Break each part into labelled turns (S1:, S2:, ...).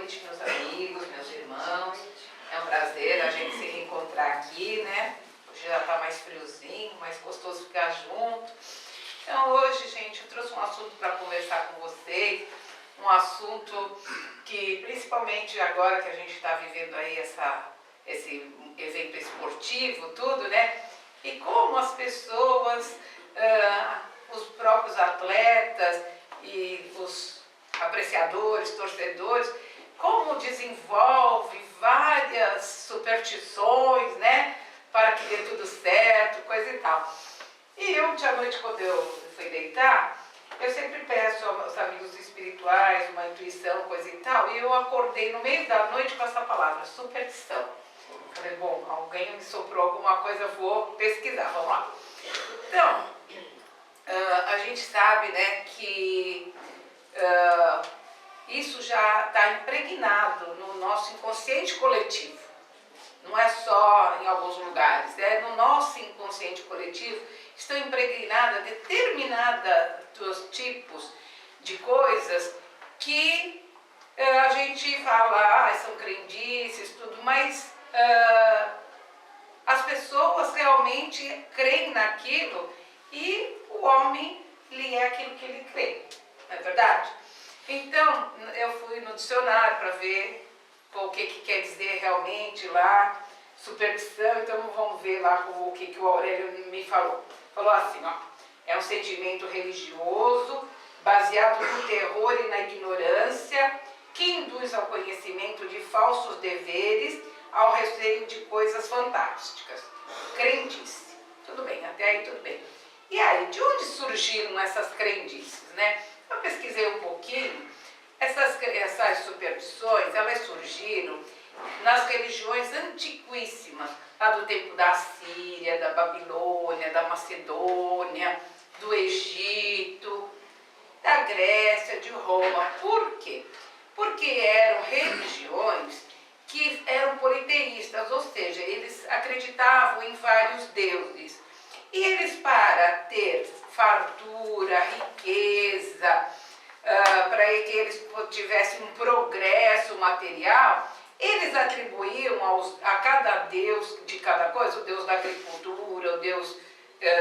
S1: noite, meus amigos, meus irmãos. É um prazer a gente se reencontrar aqui, né? Hoje já tá mais friozinho, mais gostoso ficar junto. Então hoje, gente, eu trouxe um assunto para conversar com vocês. Um assunto que, principalmente agora que a gente está vivendo aí esse evento esportivo, tudo, né? E como as pessoas, os próprios atletas e os apreciadores, torcedores, como desenvolve várias superstições, né? Para que dê tudo certo, coisa e tal. E eu, ontem à noite, quando eu fui deitar, eu sempre peço aos amigos espirituais uma intuição, coisa e tal, e eu acordei no meio da noite com essa palavra, superstição. Falei, bom, alguém me soprou alguma coisa, eu vou pesquisar, vamos lá. Então, a gente sabe, né, que isso já está impregnado no nosso inconsciente coletivo. Não é só em alguns lugares, no nosso inconsciente coletivo estão impregnadas determinados tipos de coisas que a gente fala, são crendices, tudo, mas as pessoas realmente creem naquilo e o homem lhe é aquilo que ele crê, não é verdade? Então, eu fui no dicionário para ver o que quer dizer realmente lá, superstição, então vamos ver lá o que o Aurélio me falou. Falou assim, ó, é um sentimento religioso baseado no terror e na ignorância que induz ao conhecimento de falsos deveres, ao receio de coisas fantásticas. Crendice. Tudo bem, até aí tudo bem. E aí, de onde surgiram essas crendices, né? Eu pesquisei um pouquinho. Essas superstições, elas surgiram nas religiões antiquíssimas, lá do tempo da Síria, da Babilônia, da Macedônia, do Egito, da Grécia, de Roma. Por quê? Porque eram religiões que eram politeístas, ou seja, eles acreditavam em vários deuses. E eles, para ter fartura, riqueza, para que eles tivessem um progresso material, eles atribuíam a cada deus de cada coisa, o deus da agricultura, o deus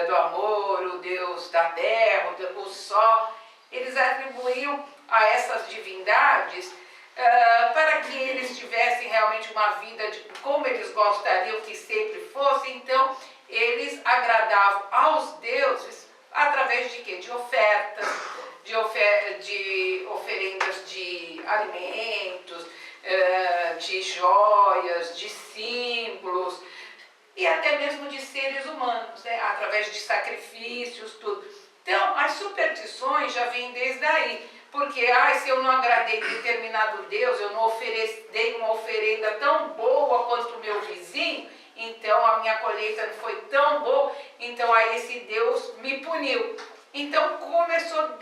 S1: do amor, o deus da terra, o sol, eles atribuíam a essas divindades para que eles tivessem realmente uma vida como eles gostariam que sempre fosse. Então eles agradavam aos deuses através de quê? De ofertas, de oferendas de alimentos, de joias, de símbolos e até mesmo de seres humanos, né? Através de sacrifícios, tudo. Então, as superstições já vêm desde aí, porque se eu não agradei determinado Deus, eu não dei uma oferenda tão boa quanto o meu vizinho, então a minha colheita não foi tão boa, então aí esse Deus me puniu. Então começou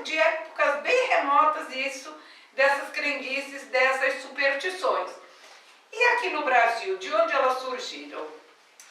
S1: de épocas bem remotas isso, dessas crendices, dessas superstições. E aqui no Brasil, de onde elas surgiram?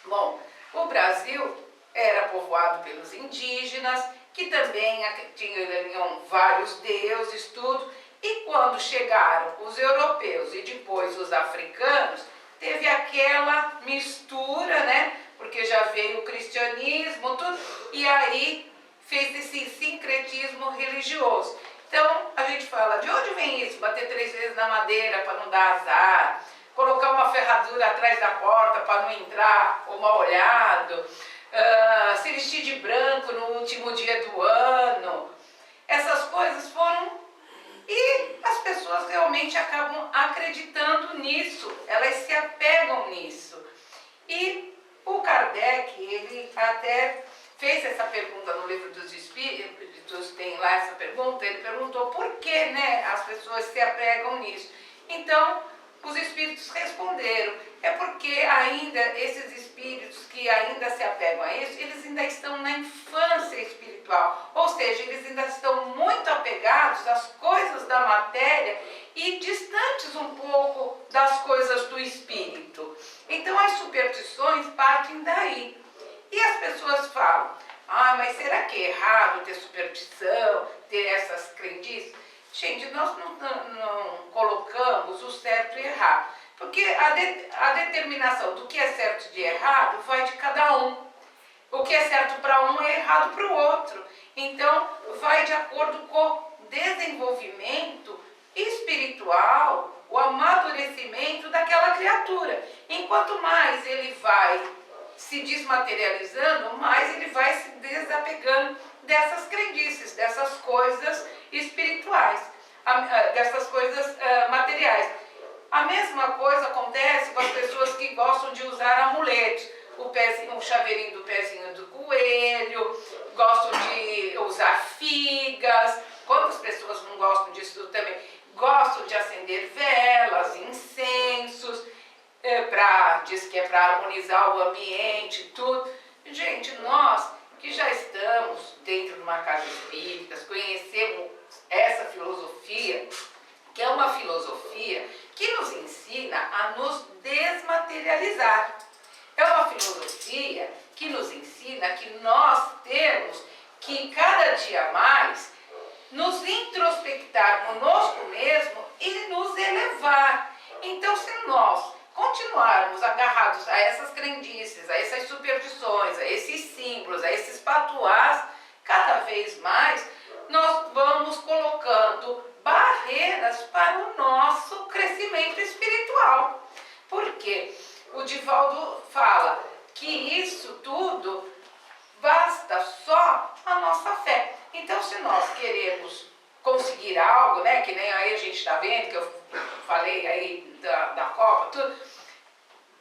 S1: Bom, o Brasil era povoado pelos indígenas, que também tinham vários deuses, tudo, e quando chegaram os europeus e depois os africanos, teve aquela mistura, né? Porque já veio o cristianismo, tudo, e aí fez esse sincretismo religioso. Então, a gente fala, de onde vem isso? Bater 3 vezes na madeira para não dar azar, colocar uma ferradura atrás da porta para não entrar o mal olhado, se vestir de branco no último dia do ano. Essas coisas foram... E as pessoas realmente acabam acreditando nisso, elas se apegam nisso. E o Kardec, ele até fez essa pergunta no Livro dos Espíritos, tem lá essa pergunta, ele perguntou por que, né, as pessoas se apegam nisso. Então, os espíritos responderam, é porque ainda esses espíritos que ainda se apegam a isso, eles ainda estão na infância espiritual, ou seja, eles ainda estão muito apegados às coisas da matéria e distantes um pouco das coisas do espírito. Então as superstições partem daí. E as pessoas falam, mas será que é errado ter superstição, ter essas crendices? Gente, nós não colocamos Porque a determinação do que é certo e de errado vai de cada um. O que é certo para um é errado para o outro. Então, vai de acordo com o desenvolvimento espiritual, o amadurecimento daquela criatura. Enquanto mais ele vai se desmaterializando, mais ele vai se desapegando dessas crendices, dessas coisas espirituais, dessas coisas materiais. A mesma coisa acontece com as pessoas que gostam de usar amuletos. O chaveirinho do pezinho do coelho, gostam de usar figas. Quantas pessoas não gostam disso também? Gostam de acender velas, incensos, diz que é para harmonizar o ambiente, tudo. Gente, nós que já estamos dentro de uma casa espírita, conhecemos essa filosofia, que é uma filosofia que nos ensina a nos desmaterializar. É uma filosofia que nos ensina que nós temos que cada dia mais nos introspectar conosco mesmo e nos elevar. Então, se nós continuarmos agarrados a essas crendices, a essas superstições, a esses símbolos, a esses patuás, cada vez mais nós vamos colocando barreiras para o nosso crescimento espiritual. Por quê? O Divaldo fala que isso tudo basta só a nossa fé. Então, se nós queremos conseguir algo, né, que nem aí a gente está vendo, que eu falei aí da Copa, tudo,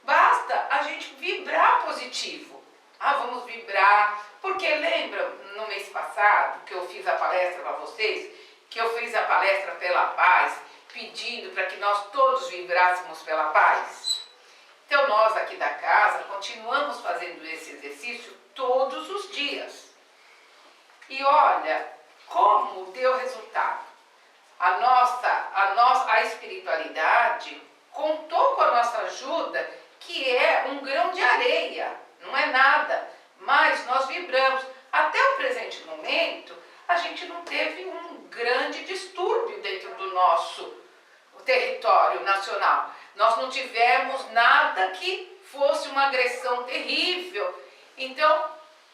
S1: basta a gente vibrar positivo. Vamos vibrar, porque lembra no mês passado que eu fiz a palestra para vocês, que eu fiz a palestra pela paz, pedindo para que nós todos vibrássemos pela paz? Então, nós aqui da casa continuamos fazendo esse exercício todos os dias. E olha como deu resultado. A espiritualidade contou com a nossa ajuda, que é um grão de areia, não é nada, mas nós vibramos. Até o presente momento, a gente não teve um grande distúrbio dentro do nosso território nacional. Nós não tivemos nada que fosse uma agressão terrível. Então,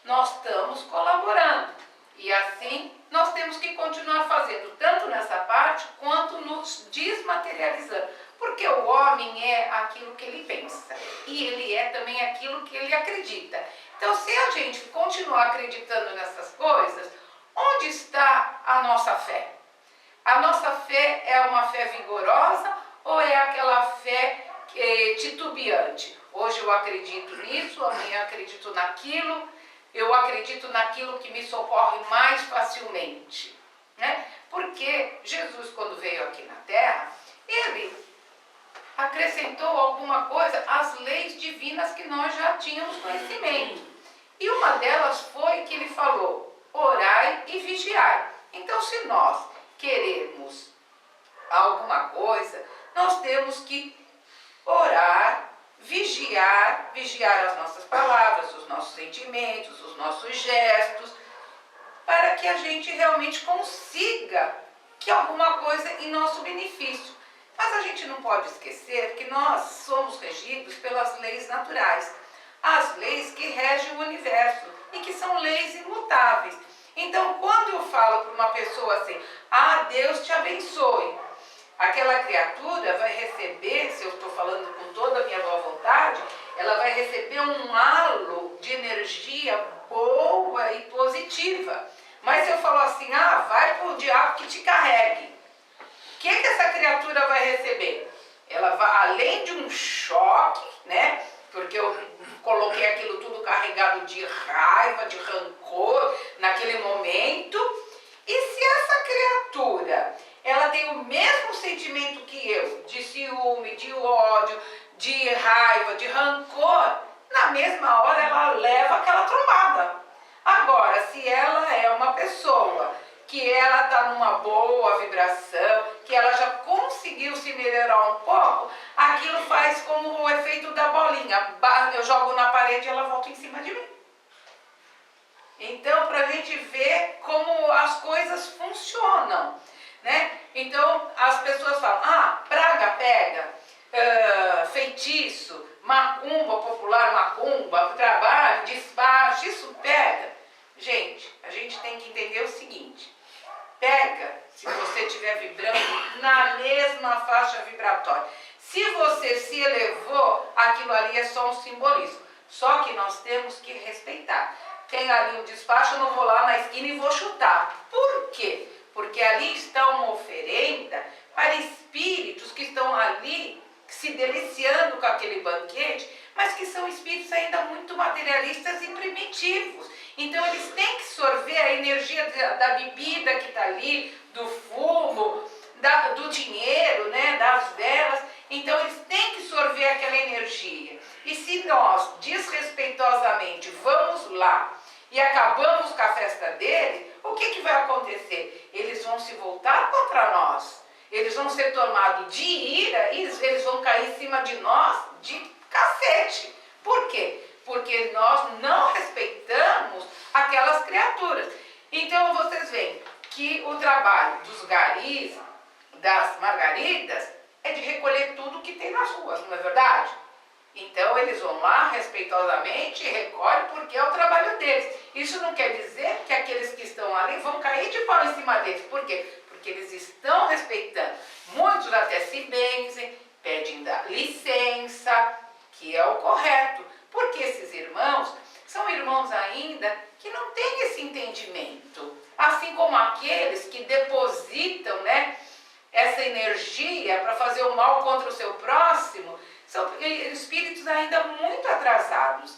S1: nós estamos colaborando. E assim, nós temos que continuar fazendo, tanto nessa parte, quanto nos desmaterializando. Porque o homem é aquilo que ele pensa. E ele é também aquilo que ele acredita. Então, se a gente continuar acreditando nessas coisas, onde está a nossa fé? A nossa fé é uma fé vigorosa ou é aquela fé titubeante? Hoje eu acredito nisso, amanhã acredito naquilo, eu acredito naquilo que me socorre mais facilmente, né? Porque Jesus, quando veio aqui na Terra, ele acrescentou alguma coisa às leis divinas que nós já tínhamos conhecimento. E uma delas foi que ele falou: orai e vigiai. Então, se nós queremos alguma coisa, nós temos que orar, vigiar as nossas palavras, os nossos sentimentos, os nossos gestos, para que a gente realmente consiga que alguma coisa em nosso benefício. Mas a gente não pode esquecer que nós somos regidos pelas leis naturais, as leis que regem o universo e que são leis imutáveis. Então, quando eu falo para uma pessoa assim, Deus te abençoe, aquela criatura vai receber, se eu estou falando com toda a minha boa vontade, ela vai receber um halo de energia boa e positiva. Mas se eu falo assim, vai para o diabo que te carregue, o que essa criatura vai receber? Ela vai, além de um choque, né? Porque eu coloquei aquilo tudo carregado de raiva, de rancor naquele momento. E se essa criatura, ela tem o mesmo sentimento que eu, de ciúme, de ódio, de raiva, de rancor, na mesma hora ela leva aquela trombada. Agora, se ela é uma pessoa que ela está numa boa vibração, que ela já conseguiu se melhorar um pouco, aquilo faz como o efeito da bolinha. Eu jogo na parede e ela volta em cima de mim. Então, para a gente ver como as coisas funcionam, né? Então, as pessoas falam, praga pega, mesma faixa vibratória. Se você se elevou, aquilo ali é só um simbolismo. Só que nós temos que respeitar. Tem ali um despacho, eu não vou lá na esquina e vou chutar. Por quê? Porque ali está uma oferenda para espíritos que estão ali se deliciando com aquele banquete, mas que são espíritos ainda muito materialistas e primitivos. Então eles têm que sorver a energia da bebida que está ali, do fumo, do dinheiro, né, das velas. Então eles têm que sorver aquela energia. E se nós, desrespeitosamente, vamos lá e acabamos com a festa dele, o que vai acontecer? Eles vão se voltar contra nós. Eles vão ser tomados de ira e eles vão cair em cima de nós de cacete. Por quê? Porque nós não respeitamos aquelas criaturas. Então vocês veem que o trabalho dos garis, das margaridas, é de recolher tudo que tem nas ruas, não é verdade? Então eles vão lá respeitosamente e recolhem porque é o trabalho deles. Isso não quer dizer que aqueles que estão ali vão cair de pau em cima deles. Por quê? Porque eles estão respeitando. Muitos até se benzem, pedem licença, que é o correto. Porque esses irmãos são irmãos ainda que não têm esse entendimento. Assim como aqueles que depositam, né, essa energia para fazer o mal contra o seu próximo, são espíritos ainda muito atrasados.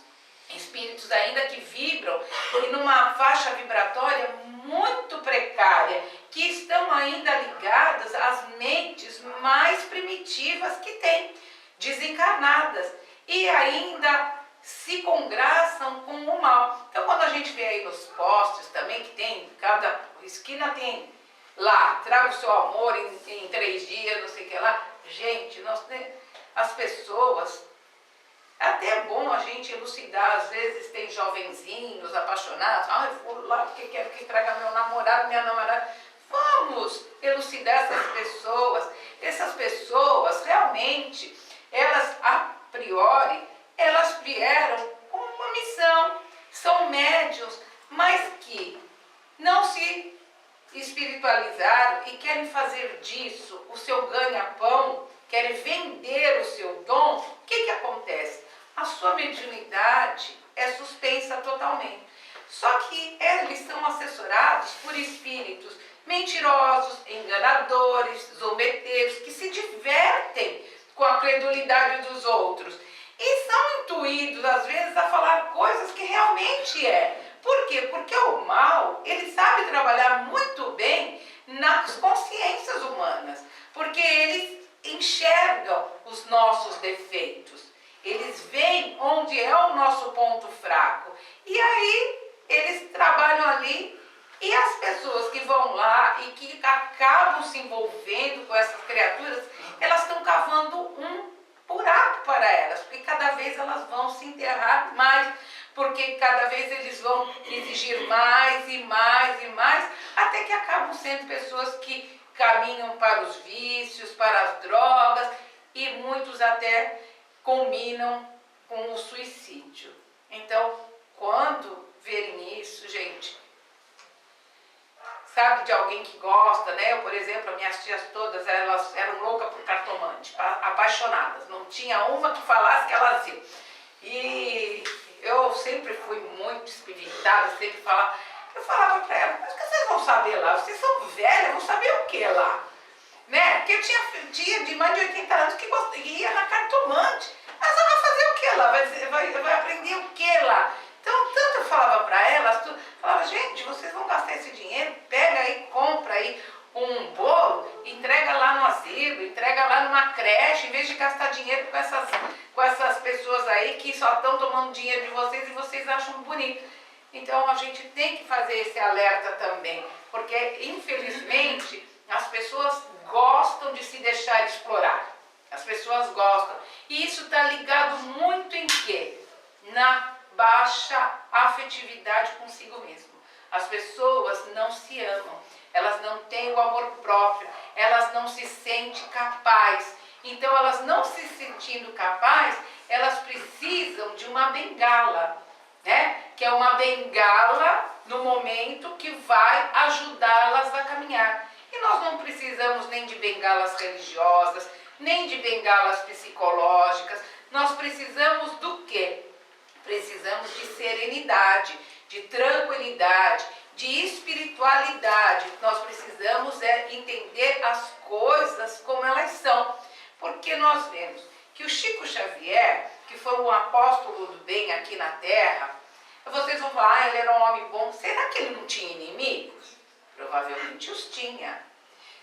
S1: Espíritos ainda que vibram em uma faixa vibratória muito precária, que estão ainda ligadas às mentes mais primitivas que tem, desencarnadas, e ainda se congraçam com o mal. Então quando a gente vê aí nos postes também, que tem, cada esquina tem lá, traga o seu amor em 3 dias, não sei o que lá. Gente, as pessoas, até é bom a gente elucidar, às vezes tem jovenzinhos apaixonados, eu vou lá porque quero que traga meu namorado, minha namorada. Vamos elucidar essas pessoas. Essas pessoas realmente, elas a priori, elas vieram com uma missão, são médiuns, mas que não se espiritualizaram e querem fazer disso o seu ganha-pão, querem vender o seu dom. O que acontece? A sua mediunidade é suspensa totalmente. Só que eles são assessorados por espíritos mentirosos, enganadores, zombeteiros, que se divertem com a credulidade dos outros. E são intuídos, às vezes, a falar coisas que realmente é. Por quê? Porque o mal, ele sabe trabalhar muito bem nas consciências humanas. Porque eles enxergam os nossos defeitos. Eles veem onde é o nosso ponto fraco. E aí, eles trabalham ali. E as pessoas que vão lá e que acabam se envolvendo com essas criaturas, elas estão cavando um buraco para elas, porque cada vez elas vão se enterrar mais, porque cada vez eles vão exigir mais e mais e mais, até que acabam sendo pessoas que caminham para os vícios, para as drogas, e muitos até culminam com o suicídio. Então, quando verem isso, gente, sabe de alguém que gosta, né? Eu, por exemplo, as minhas tias todas, elas eram loucas por cartomante, apaixonadas. Não tinha uma que falasse que elas iam. E eu sempre fui muito espiritada, sempre falava. Eu falava para elas, mas o que vocês vão saber lá? Vocês são velhas, vão saber o que lá? Né? Porque eu tinha tia de mais de 80 anos que ia na cartomante. Mas ela vai fazer o que lá? Vai aprender o que lá? Então, tanto eu falava para elas, falava, gente, vocês vão gastar esse dinheiro, pega aí, compra aí um bolo, entrega lá no asilo, entrega lá numa creche, em vez de gastar dinheiro com essas pessoas aí que só estão tomando dinheiro de vocês e vocês acham bonito. Então, a gente tem que fazer esse alerta também, porque, infelizmente, as pessoas gostam de se deixar explorar. As pessoas gostam. E isso está ligado muito em quê? Na baixa afetividade consigo mesmo. As pessoas não se amam, elas não têm o amor próprio, elas não se sentem capazes. Então, elas não se sentindo capazes, elas precisam de uma bengala, né? Que é uma bengala no momento que vai ajudá-las a caminhar. E E nós não precisamos nem de bengalas religiosas, nem de bengalas psicológicas. Nós precisamos do quê? Precisamos de serenidade, de tranquilidade, de espiritualidade. Nós precisamos entender as coisas como elas são. Porque nós vemos que o Chico Xavier, que foi um apóstolo do bem aqui na Terra, vocês vão falar, ele era um homem bom. Será que ele não tinha inimigos? Provavelmente os tinha.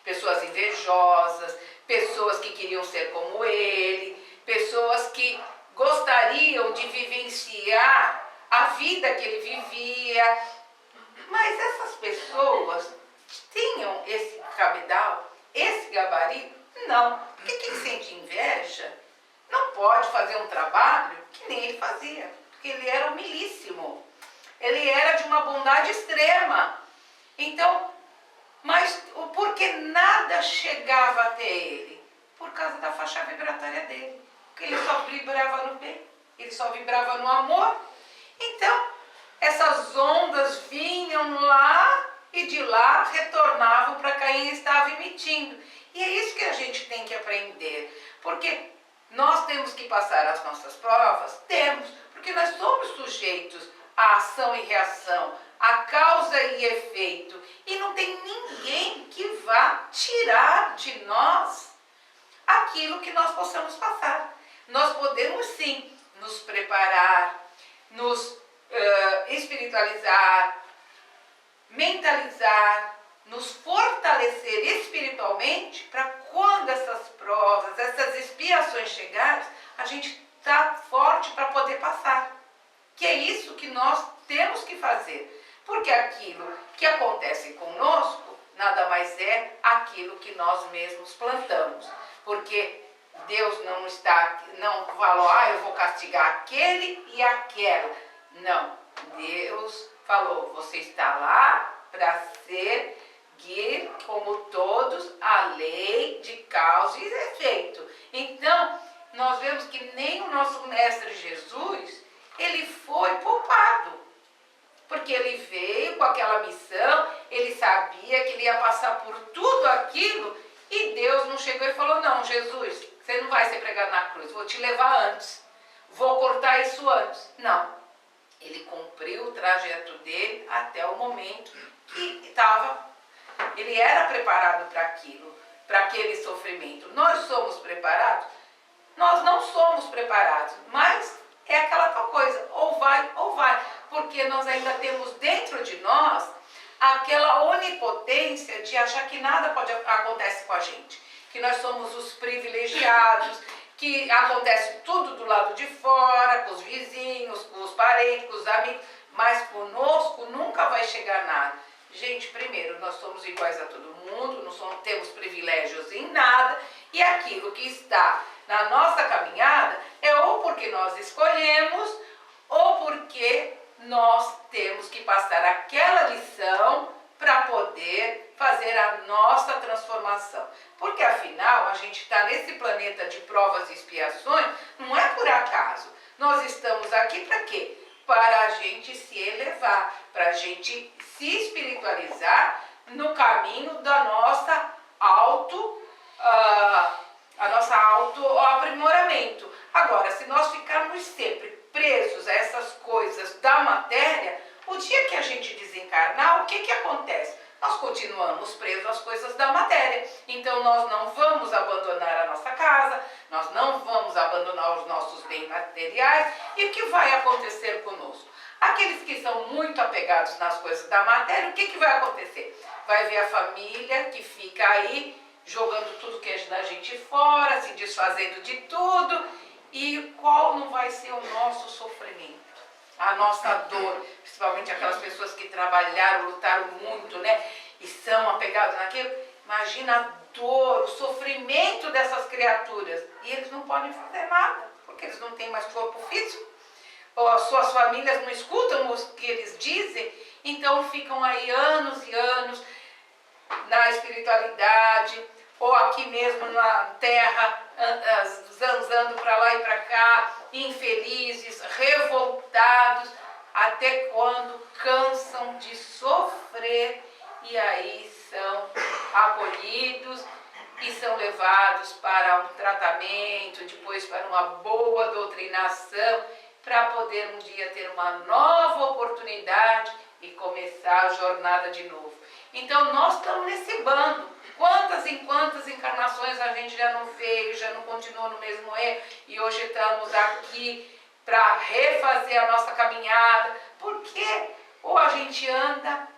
S1: Pessoas invejosas, pessoas que queriam ser como ele, pessoas que gostariam de vivenciar a vida que ele vivia. Mas essas pessoas tinham esse cabedal, esse gabarito? Não. Porque quem sente inveja não pode fazer um trabalho que nem ele fazia. Porque ele era humilíssimo. Ele era de uma bondade extrema. Então, mas por que nada chegava até ele? Por causa da faixa vibratória dele. Porque ele só vibrava no bem. Ele só vibrava no amor. Então, essas ondas vinham lá e de lá retornavam para quem estava emitindo. E é isso que a gente tem que aprender. Porque nós temos que passar as nossas provas? Temos. Porque nós somos sujeitos à ação e reação, à causa e efeito. E não tem ninguém que vá tirar de nós aquilo que nós possamos passar. Nós podemos sim nos preparar, nos espiritualizar, mentalizar, nos fortalecer espiritualmente para quando essas provas, essas expiações chegarem, a gente está forte para poder passar. Que é isso que nós temos que fazer. Porque aquilo que acontece conosco nada mais é aquilo que nós mesmos plantamos. Porque Deus não falou, eu vou castigar aquele e aquela. Não, Deus falou, você está lá para seguir como todos a lei de causa e efeito. Então, nós vemos que nem o nosso Mestre Jesus, ele foi poupado. Porque ele veio com aquela missão, ele sabia que ele ia passar por tudo aquilo e Deus não chegou e falou, não, Jesus, você não vai ser pregado na cruz, vou te levar antes, vou cortar isso antes. Não, ele cumpriu o trajeto dele até o momento que ele era preparado para aquilo, para aquele sofrimento. Nós somos preparados? Nós não somos preparados, mas é aquela tal coisa, ou vai, porque nós ainda temos dentro de nós aquela onipotência de achar que nada acontece com a gente, que nós somos os privilegiados, que acontece tudo do lado de fora, com os vizinhos, com os parentes, com os amigos, mas conosco nunca vai chegar nada. Gente, primeiro, nós somos iguais a todo mundo, não temos privilégios em nada, e aquilo que está na nossa caminhada é ou porque nós escolhemos, ou porque nós temos que passar aquela lição para poder fazer a nossa transformação. Porque afinal, a gente está nesse planeta de provas e expiações, não é por acaso. Nós estamos aqui para quê? Para a gente se elevar, para a gente se espiritualizar no caminho da nossa autoaprimoramento. Agora, se nós ficarmos sempre presos a essas coisas da matéria, o dia que a gente desencarnar, o que acontece? Nós continuamos presos às coisas da matéria. Então nós não vamos abandonar a nossa casa, nós não vamos abandonar os nossos bens materiais. E o que vai acontecer conosco? Aqueles que são muito apegados nas coisas da matéria, o que vai acontecer? Vai ver a família que fica aí jogando tudo que é da gente fora, se desfazendo de tudo. E qual não vai ser o nosso sofrimento? A nossa dor, principalmente aquelas pessoas que trabalharam, lutaram muito, né? E são apegados naquilo. Imagina a dor, o sofrimento dessas criaturas. E eles não podem fazer nada, porque eles não têm mais corpo físico. Ou as suas famílias não escutam o que eles dizem. Então ficam aí anos e anos na espiritualidade, ou aqui mesmo na terra, zanzando para lá e para cá, infelizes, revoltados, até quando cansam de sofrer e aí são acolhidos e são levados para um tratamento, depois para uma boa doutrinação, para poder um dia ter uma nova oportunidade e começar a jornada de novo. Então nós estamos nesse bando. Quantas e quantas encarnações a gente já não fez, já não continuou no mesmo erro, e hoje estamos aqui para refazer a nossa caminhada, porque ou a gente anda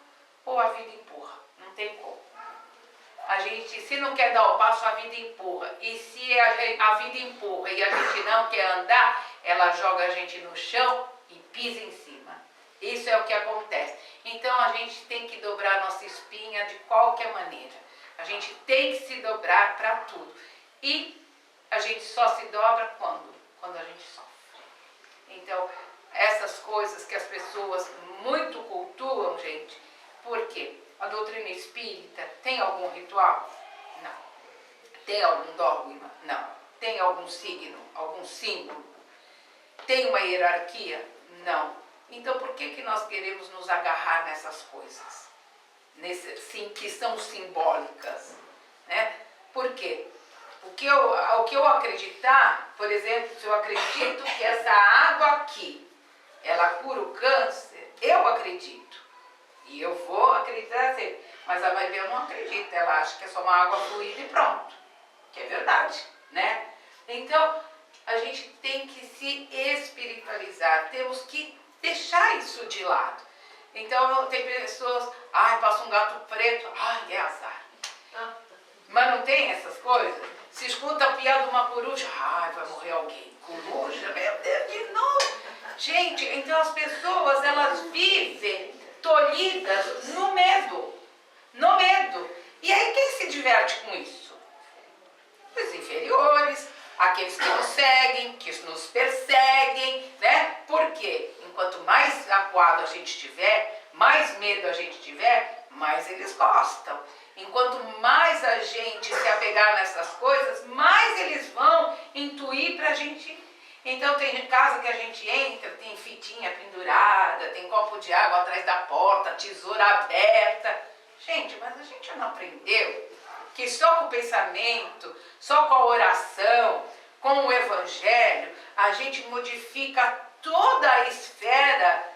S1: ou a vida empurra, não tem como. A gente, se não quer dar o passo, a vida empurra. E se a vida empurra e a gente não quer andar, ela joga a gente no chão e pisa em cima. Isso é o que acontece. Então a gente tem que dobrar a nossa espinha de qualquer maneira. A gente tem que se dobrar para tudo. E a gente só se dobra quando? Quando a gente sofre. Então, essas coisas que as pessoas muito cultuam, gente, por quê? A doutrina espírita tem algum ritual? Não. Tem algum dogma? Não. Tem algum signo? Algum símbolo? Tem uma hierarquia? Não. Então por que nós queremos nos agarrar nessas coisas? Que são simbólicas, né? Por quê? O que eu acreditar, por exemplo, se eu acredito que essa água aqui, ela cura o câncer, eu acredito. E eu vou acreditar sempre. Mas a Maria não acredita, ela acha que é só uma água fluida e pronto. Que é verdade, né? Então, a gente tem que se espiritualizar, temos que deixar isso de lado. Então, tem pessoas, passa um gato preto, é azar. Mas não tem essas coisas? Se escuta a piada de uma coruja, vai morrer alguém. Coruja, meu Deus, de novo. Gente, então as pessoas, elas vivem tolhidas no medo. No medo. E aí quem se diverte com isso? Os inferiores, aqueles que nos seguem, que nos perseguem, né? Por quê? Enquanto mais acuado a gente tiver, mais medo a gente tiver, mais eles gostam. Enquanto mais a gente se apegar nessas coisas, mais eles vão intuir pra gente. Então tem casa que a gente entra, tem fitinha pendurada, tem copo de água atrás da porta, tesoura aberta. Gente, mas a gente não aprendeu que só com o pensamento, só com a oração, com o evangelho, a gente modifica toda a esfera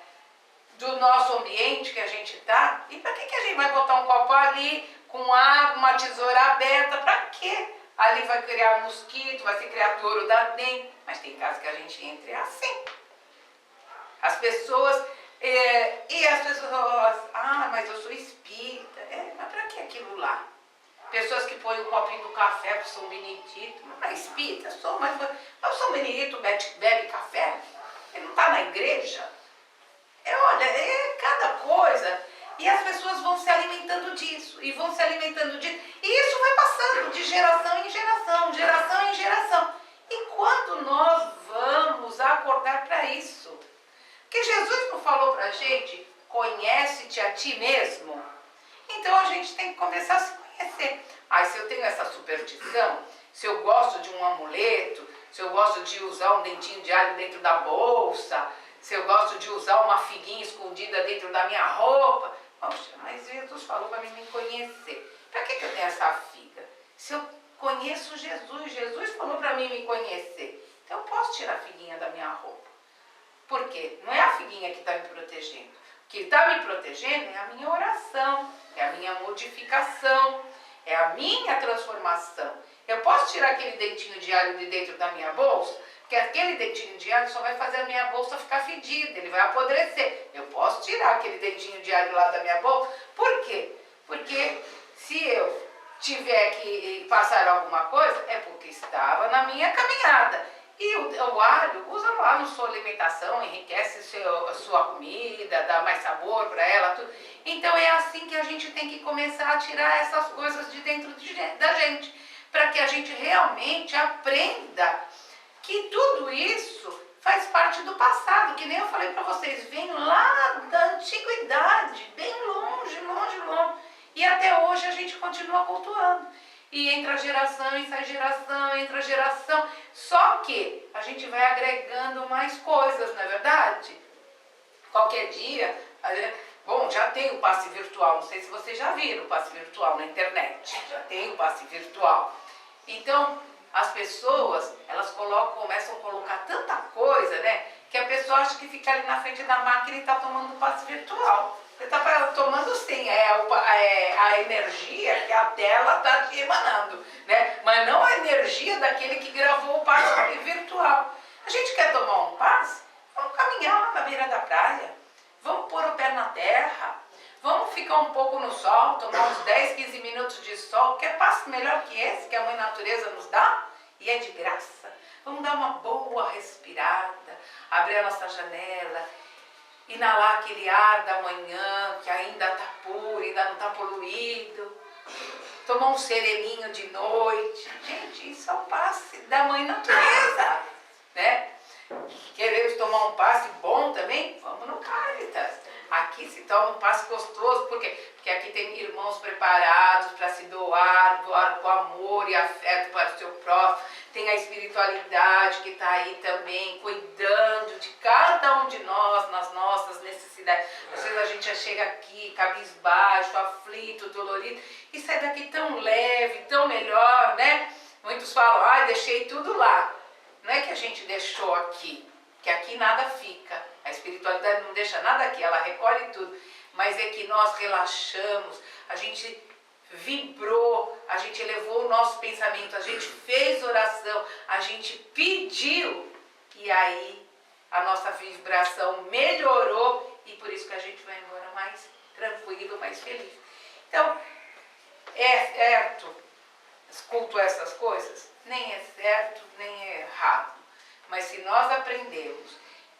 S1: do nosso ambiente que a gente está. E para que a gente vai botar um copo ali, com água, uma tesoura aberta? Para quê? Ali vai criar mosquito, vai ser criatório da dengue. Mas tem casos que a gente entra e é assim. As pessoas... mas eu sou espírita. Mas para que aquilo lá? Pessoas que põem o copinho do café para São Benedito. Não é espírita? Mas o São Benedito bebe café? Ele não está na igreja? Olha, cada coisa. E as pessoas vão se alimentando disso. E vão se alimentando disso. E isso vai passando de geração em geração. Geração em geração. E quando nós vamos acordar para isso? Porque Jesus não falou para a gente, conhece-te a ti mesmo. Então a gente tem que começar a se conhecer. Se eu tenho essa superstição, se eu gosto de um amuleto, se eu gosto de usar um dentinho de alho dentro da bolsa, se eu gosto de usar uma figuinha escondida dentro da minha roupa. Poxa, mas Jesus falou para mim me conhecer. Para que eu tenho essa figa? Se eu conheço Jesus, Jesus falou para mim me conhecer. Então eu posso tirar a figuinha da minha roupa. Por quê? Não é a figuinha que está me protegendo. O que está me protegendo é a minha oração, é a minha modificação, é a minha transformação. Eu posso tirar aquele dentinho de alho de dentro da minha bolsa, porque aquele dentinho de alho só vai fazer a minha bolsa ficar fedida, ele vai apodrecer. Eu posso tirar aquele dentinho de alho lá da minha bolsa. Por quê? Porque se eu tiver que passar alguma coisa, é porque estava na minha caminhada. E o alho, usa lá na sua alimentação, enriquece a sua comida, dá mais sabor para ela, tudo. Então é assim que a gente tem que começar a tirar essas coisas de dentro da gente, para que a gente realmente aprenda que tudo isso faz parte do passado, que nem eu falei para vocês, vem lá da antiguidade, bem longe, longe, longe. E até hoje a gente continua cultuando. E entra geração e sai geração, entra geração. Só que a gente vai agregando mais coisas, não é verdade? Qualquer dia, Bom, já tem o passe virtual, não sei se vocês já viram o passe virtual na internet, já tem o passe virtual. Então, as pessoas, elas começam a colocar tanta coisa, né, que a pessoa acha que fica ali na frente da máquina e está tomando o passe virtual. Você está tomando sim, a energia que a tela está te emanando, né, mas não a energia daquele que gravou o passe virtual. A gente quer tomar um passe? Vamos caminhar lá na beira da praia. Vamos pôr o pé na terra, vamos ficar um pouco no sol, tomar uns 10, 15 minutos de sol. Quer passo melhor que esse que a Mãe Natureza nos dá? E é de graça. Vamos dar uma boa respirada, abrir a nossa janela, inalar aquele ar da manhã que ainda está puro, ainda não está poluído. Tomar um sereninho de noite. Gente, isso é um passe da Mãe Natureza, né? Queremos tomar um passe bom também? Vamos no Caritas. Aqui se toma um passe gostoso, por quê? Porque aqui tem irmãos preparados para se doar com amor e afeto para o seu próximo. Tem a espiritualidade que está aí também, cuidando de cada um de nós, nas nossas necessidades. Às vezes a gente já chega aqui, cabisbaixo, aflito, dolorido, e sai daqui tão leve, tão melhor, né? Muitos falam, ai, deixei tudo lá. Não é que a gente deixou aqui, que aqui nada fica. A espiritualidade não deixa nada aqui, ela recolhe tudo. Mas é que nós relaxamos, a gente vibrou, a gente elevou o nosso pensamento, a gente fez oração, a gente pediu. E aí a nossa vibração melhorou e por isso que a gente vai embora mais tranquilo, mais feliz. Então, é certo culto a essas coisas? Nem é certo, nem é errado. Mas se nós aprendemos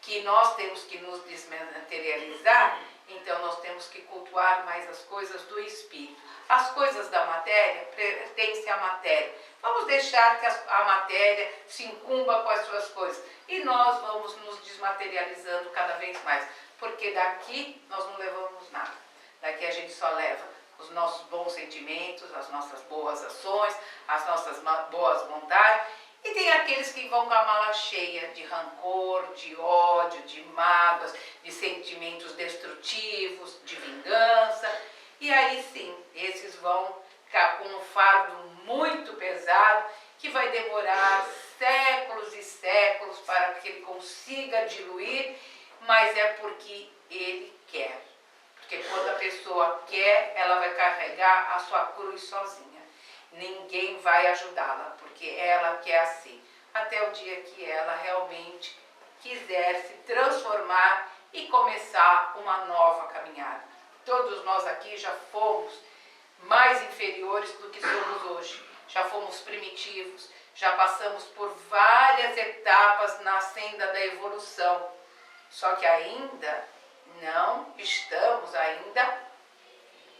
S1: que nós temos que nos desmaterializar, então nós temos que cultuar mais as coisas do Espírito. As coisas da matéria pertencem à matéria. Vamos deixar que a matéria se incumba com as suas coisas. E nós vamos nos desmaterializando cada vez mais. Porque daqui nós não levamos nada. Daqui a gente só leva os nossos bons sentimentos, as nossas boas ações, as nossas boas vontades. E tem aqueles que vão com a mala cheia de rancor, de ódio, de mágoas, de sentimentos destrutivos, de vingança. E aí sim, esses vão ficar com um fardo muito pesado que vai demorar séculos e séculos para que ele consiga diluir, mas é porque ele quer. Porque quando a pessoa quer, ela vai carregar a sua cruz sozinha. Ninguém vai ajudá-la, porque ela quer assim. Até o dia que ela realmente quiser se transformar e começar uma nova caminhada. Todos nós aqui já fomos mais inferiores do que somos hoje. Já fomos primitivos, já passamos por várias etapas na senda da evolução. Só que ainda não estamos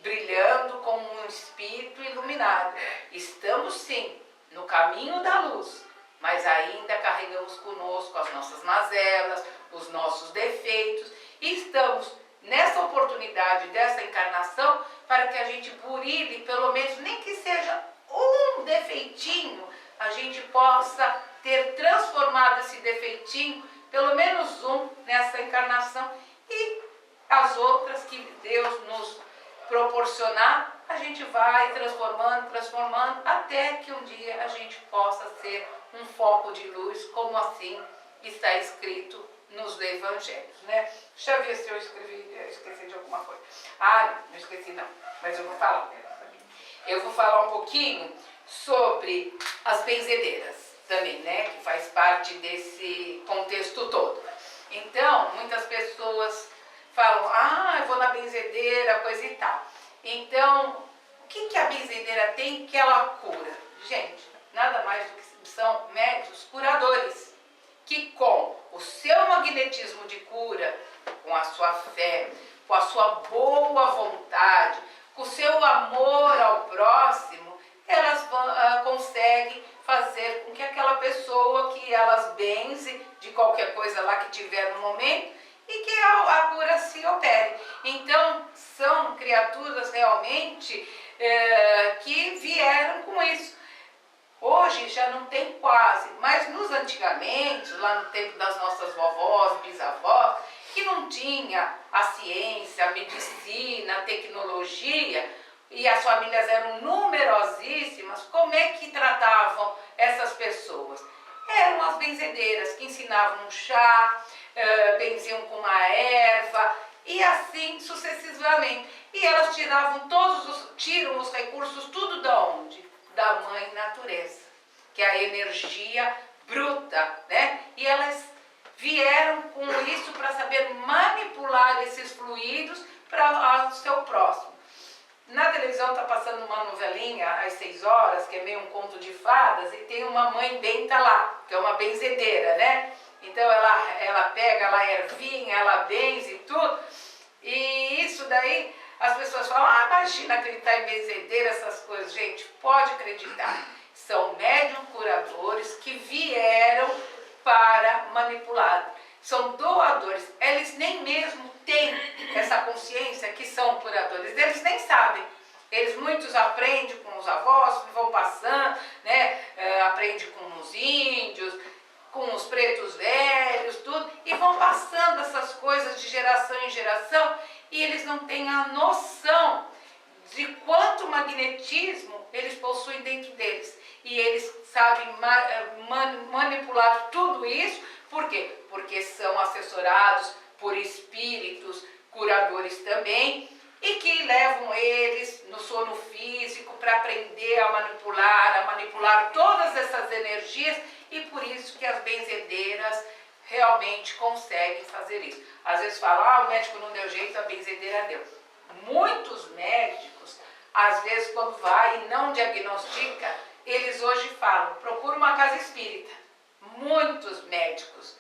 S1: brilhando como um espírito iluminado. Estamos sim no caminho da luz, mas ainda carregamos conosco as nossas mazelas, os nossos defeitos, e estamos nessa oportunidade dessa encarnação para que a gente burile, pelo menos, nem que seja um defeitinho, a gente possa ter transformado esse defeitinho, pelo menos um, nessa encarnação, e as outras que Deus nos proporcionar, a gente vai transformando, até que um dia a gente possa ser um foco de luz, como assim está escrito nos evangelhos, né? Deixa eu ver se eu esqueci de alguma coisa. Ah, não esqueci não, mas eu vou falar. Eu vou falar um pouquinho sobre as benzedeiras também, né? Que faz parte desse contexto todo. Então, muitas pessoas falam, eu vou na benzedeira, coisa e tal. Então, o que a benzedeira tem que ela cura? Gente, nada mais do que são médios curadores, que com o seu magnetismo de cura, com a sua fé, com a sua boa vontade, com o seu amor ao próximo, elas conseguem fazer com que aquela pessoa que elas benze de qualquer coisa lá que tiver no momento, e que a cura se opere. Então, são criaturas realmente que vieram com isso. Hoje já não tem quase, mas nos antigamente, lá no tempo das nossas vovós, bisavós, que não tinha a ciência, a medicina, a tecnologia, e as famílias eram numerosíssimas, como é que tratavam essas pessoas? Eram as benzedeiras que ensinavam um chá, benziam com uma erva e assim sucessivamente. E elas tiram os recursos tudo da onde? Da mãe natureza, que é a energia bruta, né? E elas vieram com isso para saber manipular esses fluidos para o seu próximo. Na televisão está passando uma novelinha às 6 horas, que é meio um conto de fadas, e tem uma mãe benta lá, que é uma benzedeira, né? Então ela pega lá a ervinha, ela benze e tudo, e isso daí as pessoas falam, imagina acreditar em benzedeira, essas coisas. Gente, pode acreditar, são médium curadores que vieram para manipular, são doadores, eles nem mesmo têm essa consciência que são curadores, eles nem sabem. Muitos aprendem com os avós, vão passando, né? Aprendem com os índios, com os pretos velhos, tudo, e vão passando essas coisas de geração em geração, e eles não têm a noção de quanto magnetismo eles possuem dentro deles. E eles sabem manipular tudo isso, por quê? Porque são assessorados por espíritos curadores também, e que levam eles no sono físico para aprender a manipular todas essas energias, e por isso que as benzedeiras realmente conseguem fazer isso. Às vezes falam, o médico não deu jeito, a benzedeira deu. Muitos médicos, às vezes quando vai e não diagnostica, eles hoje falam, procura uma casa espírita. Muitos médicos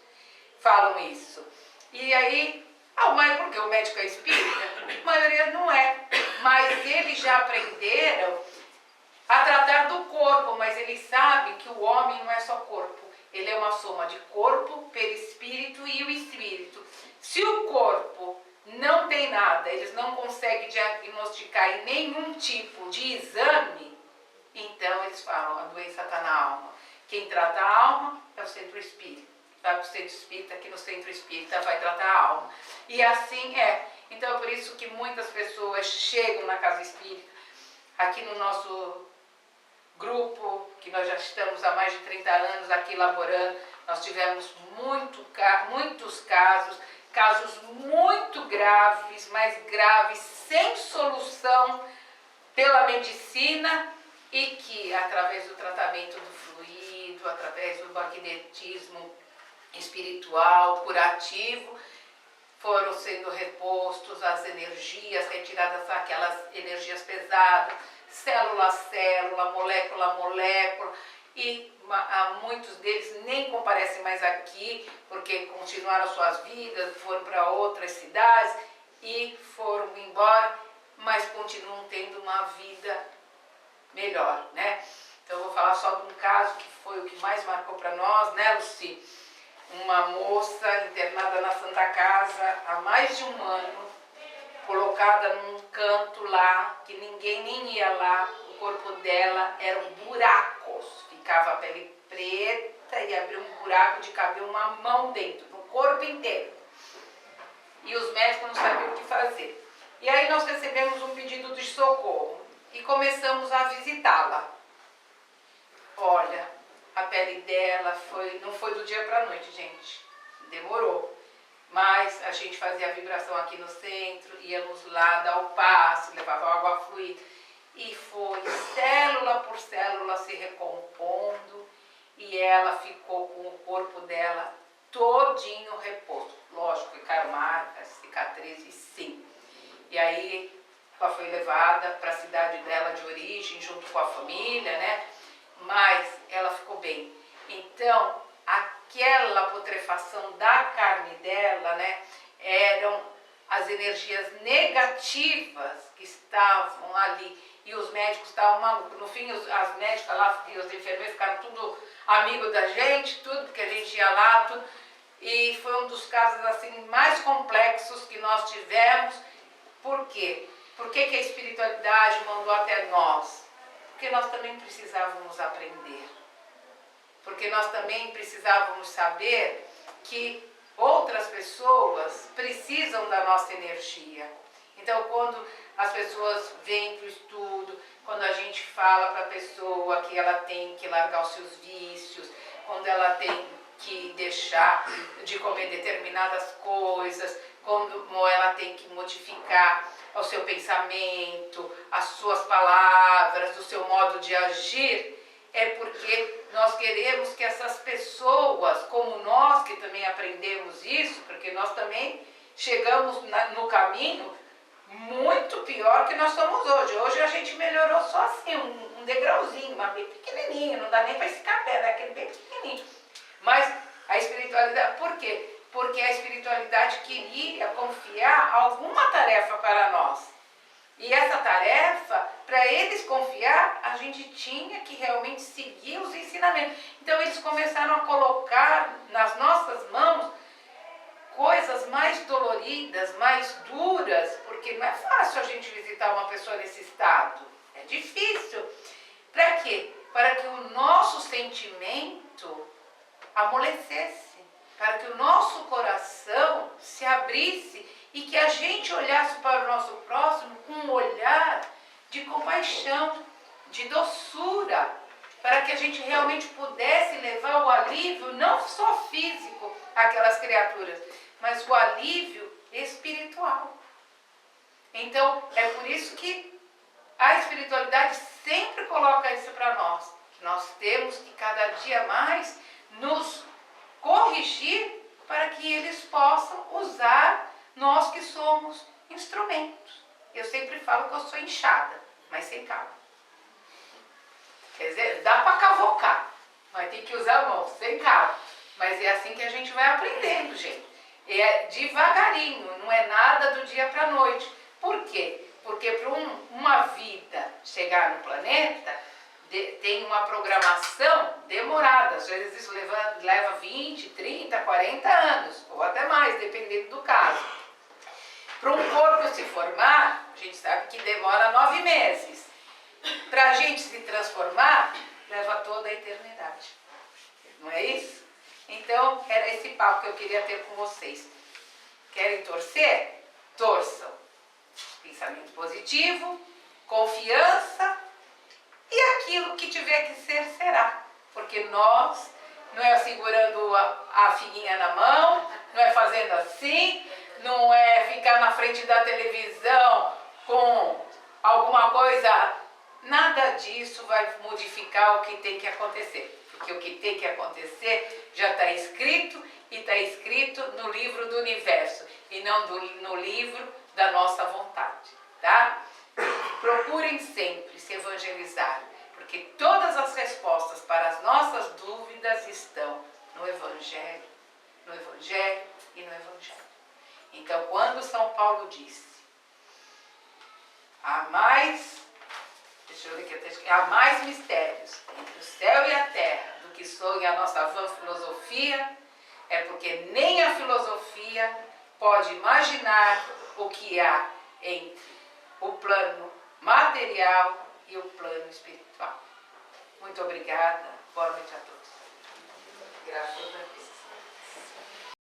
S1: falam isso. E aí, mas porque o médico é espírita? A maioria não é. Mas eles já aprenderam a tratar do corpo, mas eles sabem que o homem não é só corpo. Ele é uma soma de corpo, perispírito e o espírito. Se o corpo não tem nada, eles não conseguem diagnosticar em nenhum tipo de exame, então eles falam, a doença está na alma. Quem trata a alma é o centro espírita. Vai para o centro espírita, aqui no centro espírita vai tratar a alma. E assim é. Então é por isso que muitas pessoas chegam na casa espírita. Aqui no nosso grupo, que nós já estamos há mais de 30 anos aqui elaborando, nós tivemos muitos casos muito graves, mas graves, sem solução pela medicina, e que através do tratamento do fluido, através do magnetismo espiritual, curativo, foram sendo repostos as energias, retiradas aquelas energias pesadas, célula a célula, molécula a molécula, e muitos deles nem comparecem mais aqui, porque continuaram suas vidas, foram para outras cidades e foram embora, mas continuam tendo uma vida melhor, né? Então eu vou falar só de um caso que foi o que mais marcou para nós, né, Luci? Uma moça internada na Santa Casa há mais de um ano, colocada num canto lá, que ninguém nem ia lá, o corpo dela eram buracos, ficava a pele preta e abria um buraco de caber uma mão dentro, no corpo inteiro. E os médicos não sabiam o que fazer. E aí nós recebemos um pedido de socorro e começamos a visitá-la. Olha, a pele dela não foi do dia para a noite, gente, demorou. Mas a gente fazia a vibração aqui no centro, íamos lá dar o passe, levava água fluida, e foi célula por célula se recompondo, e ela ficou com o corpo dela todinho reposto. Lógico, ficaram marcas, cicatrizes, sim. E aí ela foi levada para a cidade dela de origem, junto com a família, né? Mas ela ficou bem. Então, aquela putrefação da carne dela, né, eram as energias negativas que estavam ali. E os médicos estavam malucos. No fim, as médicas lá e os enfermeiros ficaram tudo amigos da gente, tudo, porque a gente ia lá, tudo. E foi um dos casos assim mais complexos que nós tivemos. Por quê? Por que a espiritualidade mandou até nós? Porque nós também precisávamos aprender. Porque nós também precisávamos saber que outras pessoas precisam da nossa energia. Então, quando as pessoas vêm para o estudo, quando a gente fala para a pessoa que ela tem que largar os seus vícios, quando ela tem que deixar de comer determinadas coisas, como ela tem que modificar o seu pensamento, as suas palavras, o seu modo de agir, é porque nós queremos que essas pessoas, como nós que também aprendemos isso, porque nós também chegamos no caminho muito pior que nós somos hoje. Hoje a gente melhorou só assim, um degrauzinho, mas bem pequenininho, não dá nem para esticar pé, aquele bem pequenininho. Mas a espiritualidade, por quê? Porque a espiritualidade queria confiar alguma tarefa para nós. E essa tarefa, para eles confiar, a gente tinha que realmente seguir os ensinamentos. Então eles começaram a colocar nas nossas mãos coisas mais doloridas, mais duras, porque não é fácil a gente visitar uma pessoa nesse estado. É difícil. Para quê? Para que o nosso sentimento amolecesse, para que o nosso coração se abrisse e que a gente olhasse para o nosso próximo com um olhar de compaixão, de doçura, para que a gente realmente pudesse levar o alívio, não só físico, àquelas criaturas, mas o alívio espiritual. Então, é por isso que a espiritualidade sempre coloca isso para nós. Nós temos que cada dia mais nos corrigir para que eles possam usar nós que somos instrumentos. Eu sempre falo que eu sou enxada, mas sem cabo. Quer dizer, dá para cavocar, mas tem que usar a mão, sem cabo. Mas é assim que a gente vai aprendendo, gente. É devagarinho, não é nada do dia para a noite. Por quê? Porque para uma vida chegar no planeta, tem uma programação demorada. Às vezes isso leva 20, 30, 40 anos, ou até mais, dependendo do caso. Para um corpo se formar, a gente sabe que demora 9 meses. Para a gente se transformar, leva toda a eternidade. Não é isso? Então, era esse papo que eu queria ter com vocês. Querem torcer? Torçam. Pensamento positivo, confiança e aquilo que tiver que ser, será. Porque nós, não é segurando a figuinha na mão, não é fazendo assim, não é ficar na frente da televisão com alguma coisa. Nada disso vai modificar o que tem que acontecer. Porque o que tem que acontecer já está escrito e está escrito no livro do universo e não no livro da nossa vontade, tá? Procurem sempre se evangelizar, porque todas as respostas para as nossas dúvidas estão no Evangelho e no Evangelho. Então, quando São Paulo disse, há mais mistérios entre o céu e a terra do que sonha a nossa vã filosofia, é porque nem a filosofia pode imaginar o que há entre o plano material e o plano espiritual. Muito obrigada. Boa noite a todos. Graças a Deus.